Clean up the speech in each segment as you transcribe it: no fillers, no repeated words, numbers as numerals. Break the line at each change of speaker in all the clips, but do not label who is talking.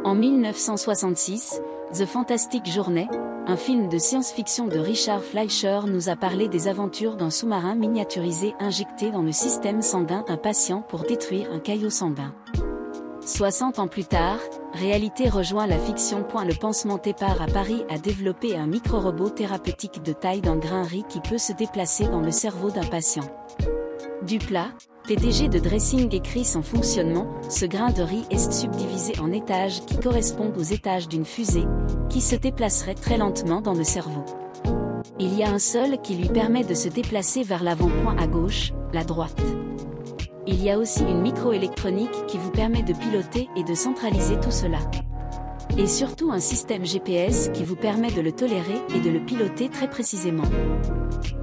En 1966, The Fantastic Journey, un film de science-fiction de Richard Fleischer, nous a parlé des aventures d'un sous-marin miniaturisé injecté dans le système sanguin d'un patient pour détruire un caillot sanguin. 60 ans plus tard, réalité rejoint la fiction. Le pansement Tepar à Paris a développé un micro-robot thérapeutique de taille d'un grain riz qui peut se déplacer dans le cerveau d'un patient. Duplat, PDG de Dressing, écrit son fonctionnement. Ce grain de riz est subdivisé en étages qui correspondent aux étages d'une fusée, qui se déplacerait très lentement dans le cerveau. Il y a un seul qui lui permet de se déplacer vers l'avant, à gauche, la droite. Il y a aussi une microélectronique qui vous permet de piloter et de centraliser tout cela. Et surtout un système GPS qui vous permet de le tolérer et de le piloter très précisément.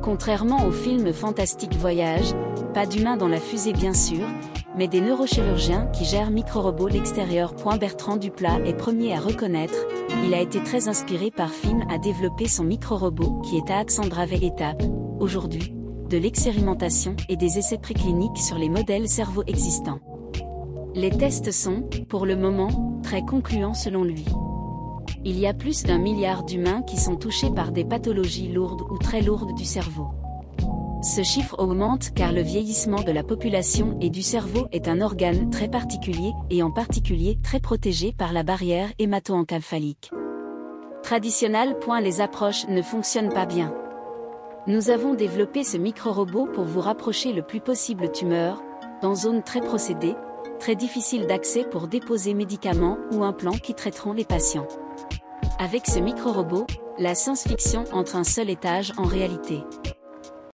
Contrairement au film Fantastic Voyage, pas d'humains dans la fusée bien sûr, mais des neurochirurgiens qui gèrent micro-robots l'extérieur. Bertrand Duplat est premier à reconnaître, il a été très inspiré par film à développer son micro-robot qui est à Axandravay étape, aujourd'hui, de l'expérimentation et des essais précliniques sur les modèles cerveau existants. Les tests sont, pour le moment, très concluants selon lui. Il y a plus d'1 milliard d'humains qui sont touchés par des pathologies lourdes ou très lourdes du cerveau. Ce chiffre augmente car le vieillissement de la population et du cerveau est un organe très particulier et en particulier très protégé par la barrière hémato-encéphalique. Traditionnel. Les approches ne fonctionnent pas bien. Nous avons développé ce micro-robot pour vous rapprocher le plus possible tumeur, dans zone très procédée, très difficile d'accès pour déposer médicaments ou implants qui traiteront les patients. Avec ce micro-robot, la science-fiction entre un seul étage en réalité.